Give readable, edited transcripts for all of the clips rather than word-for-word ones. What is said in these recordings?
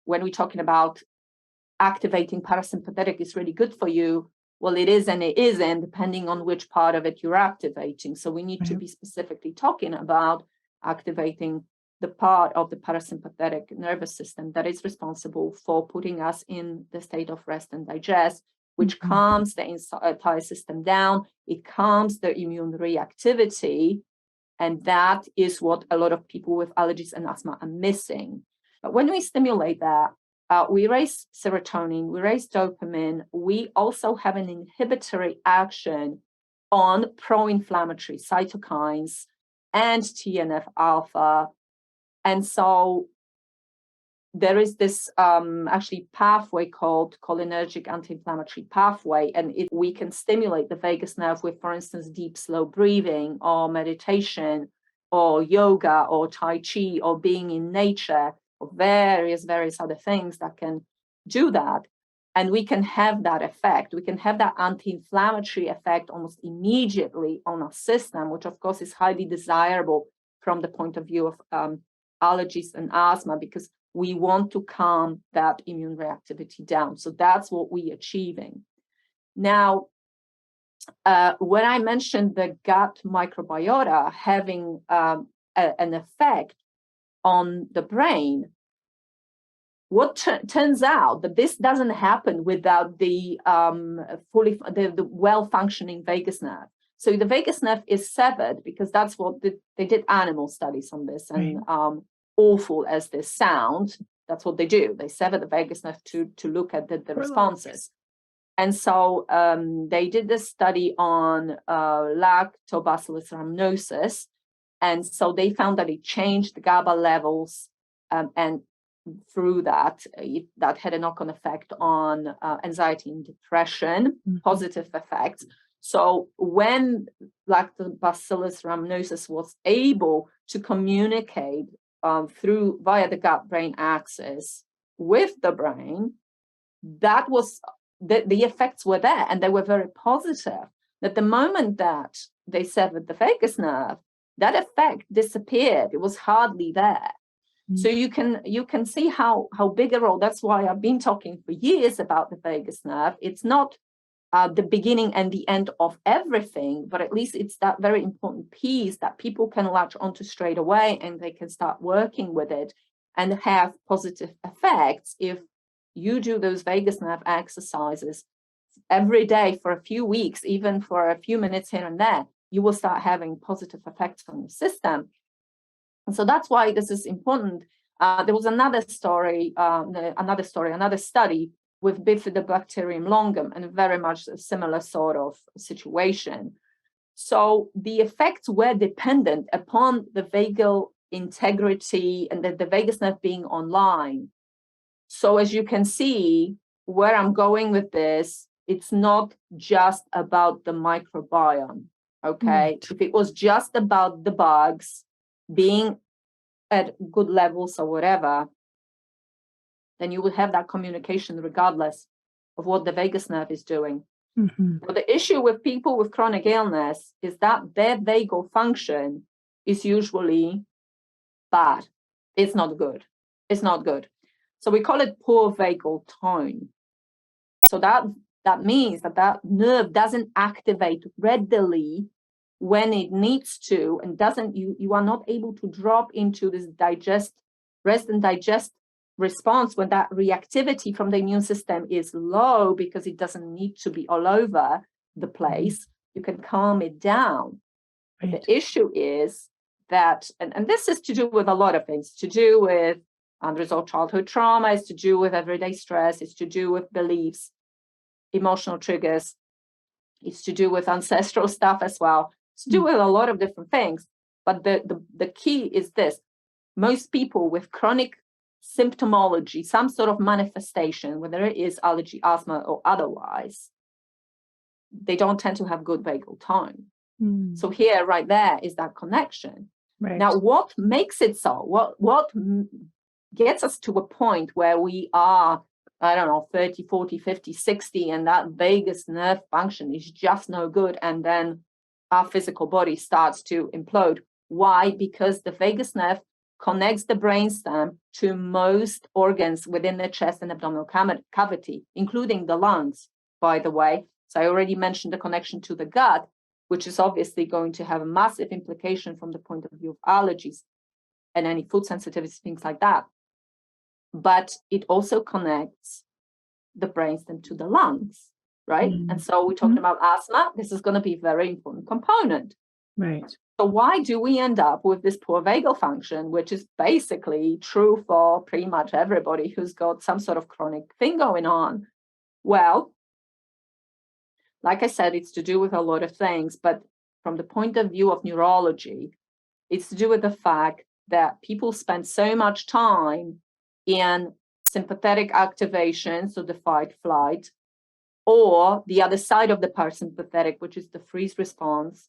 when we're talking about activating parasympathetic is really good for you, well, it is and it isn't, depending on which part of it you're activating. So we need to be specifically talking about activating the part of the parasympathetic nervous system that is responsible for putting us in the state of rest and digest, which calms the entire system down. It calms the immune reactivity. And that is what a lot of people with allergies and asthma are missing. But when we stimulate that, we raise serotonin, we raise dopamine. We also have an inhibitory action on pro-inflammatory cytokines and TNF alpha. And so there is this actually pathway called cholinergic anti-inflammatory pathway, and we can stimulate the vagus nerve with, for instance, deep, slow breathing or meditation or yoga or Tai Chi or being in nature or various other things that can do that. And we can have that effect. We can have that anti-inflammatory effect almost immediately on our system, which of course is highly desirable from the point of view of allergies and asthma, because we want to calm that immune reactivity down. So that's what we're achieving. Now, when I mentioned the gut microbiota having an effect on the brain, what turns out that this doesn't happen without the well-functioning vagus nerve. So the vagus nerve is severed, because that's what they did animal studies on this, and awful as this sounds, that's what they do. They sever the vagus nerve to look at the responses. And so they did this study on Lactobacillus rhamnosus. And so they found that it changed the GABA levels, and through that, that had a knock-on effect on anxiety and depression, positive effects. So when Lactobacillus rhamnosus was able to communicate via the gut-brain axis with the brain, that was the effects were there, and they were very positive. That the moment that they severed the vagus nerve, that effect disappeared. It was hardly there. So you can see how big a role. That's why I've been talking for years about the vagus nerve. It's not the beginning and the end of everything, but at least it's that very important piece that people can latch onto straight away, and they can start working with it and have positive effects. If you do those vagus nerve exercises every day for a few weeks, even for a few minutes here and there, you will start having positive effects on the system. And so that's why this is important. There was another study with Bifidobacterium longum, and very much a similar sort of situation. So the effects were dependent upon the vagal integrity and the vagus nerve being online. So as you can see, where I'm going with this, it's not just about the microbiome, okay? If it was just about the bugs being at good levels or whatever, then you would have that communication regardless of what the vagus nerve is doing. But the issue with people with chronic illness is that their vagal function is usually bad. It's not good. It's not good. So we call it poor vagal tone. So that means that nerve doesn't activate readily when it needs to, and you are not able to drop into this rest and digest response when that reactivity from the immune system is low, because it doesn't need to be all over the place. You can calm it down. But the issue is that, and this is to do with a lot of things, to do with unresolved childhood trauma, it's to do with everyday stress, it's to do with beliefs, emotional triggers, it's to do with ancestral stuff as well. It's to do with a lot of different things. But the key is this: most people with chronic symptomology, some sort of manifestation, whether it is allergy, asthma, or otherwise, they don't tend to have good vagal tone. So here, right there, is that connection. Now, what makes it so? What gets us to a point where we are, I don't know, 30, 40, 50, 60, and that vagus nerve function is just no good, and then our physical body starts to implode? Why? Because the vagus nerve connects the brainstem to most organs within the chest and abdominal cavity, including the lungs, by the way. So I already mentioned the connection to the gut, which is obviously going to have a massive implication from the point of view of allergies and any food sensitivities, things like that. But it also connects the brainstem to the lungs, right? Mm-hmm. And so we're talking about asthma. This is going to be a very important component. Right. So why do we end up with this poor vagal function, which is basically true for pretty much everybody who's got some sort of chronic thing going on? Well, like I said, it's to do with a lot of things, but from the point of view of neurology, it's to do with the fact that people spend so much time in sympathetic activation, so the fight flight, or the other side of the parasympathetic, which is the freeze response.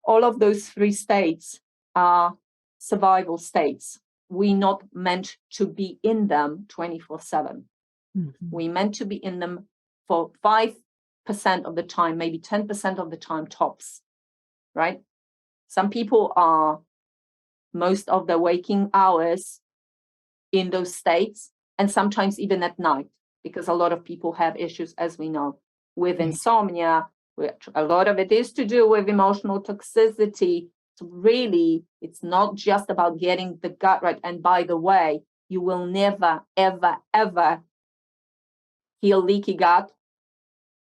All of those three states are survival states. We're not meant to be in them 24/7. We're meant to be in them for 5% of the time, maybe 10% of the time tops, right? Some people are most of their waking hours in those states, and sometimes even at night, because a lot of people have issues, as we know, with insomnia, which a lot of it is to do with emotional toxicity. So really, it's not just about getting the gut right. And by the way, you will never, ever, ever heal leaky gut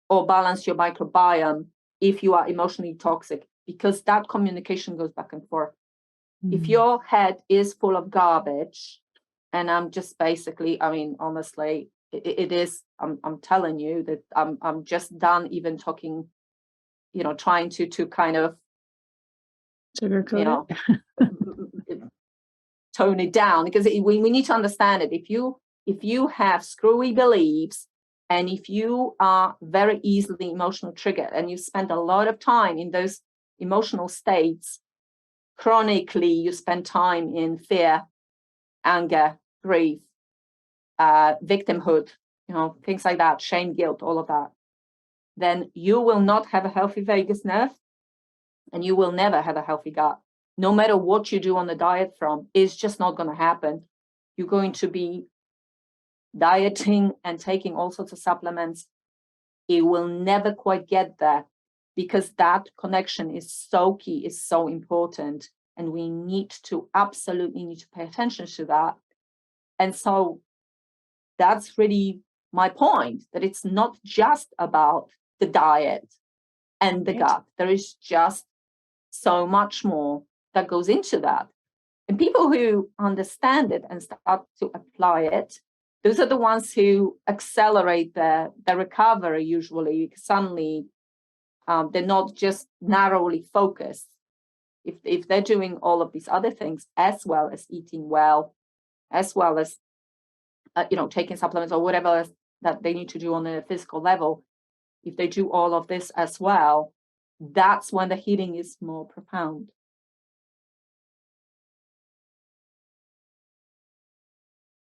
or balance your microbiome if you are emotionally toxic, because that communication goes back and forth. If your head is full of garbage, and I'm just basically, I mean, honestly, it is, I'm telling you that I'm just done even talking, trying to kind of, Sugarcoat it. Tone it down, because we need to understand it. If you have screwy beliefs, and if you are very easily emotional triggered, and you spend a lot of time in those emotional states, chronically, you spend time in fear, anger, grief, victimhood, things like that, shame, guilt, all of that, then you will not have a healthy vagus nerve, and you will never have a healthy gut. No matter what you do on the diet from, it's just not going to happen. You're going to be dieting and taking all sorts of supplements. It will never quite get there, because that connection is so key, is so important. And we absolutely need to pay attention to that. And so that's really my point, that it's not just about the diet and the gut. There is just so much more that goes into that. And people who understand it and start to apply it, those are the ones who accelerate their recovery usually, because suddenly they're not just narrowly focused. If they're doing all of these other things, as well as eating well, as well as taking supplements or whatever else that they need to do on a physical level, if they do all of this as well, that's when the healing is more profound.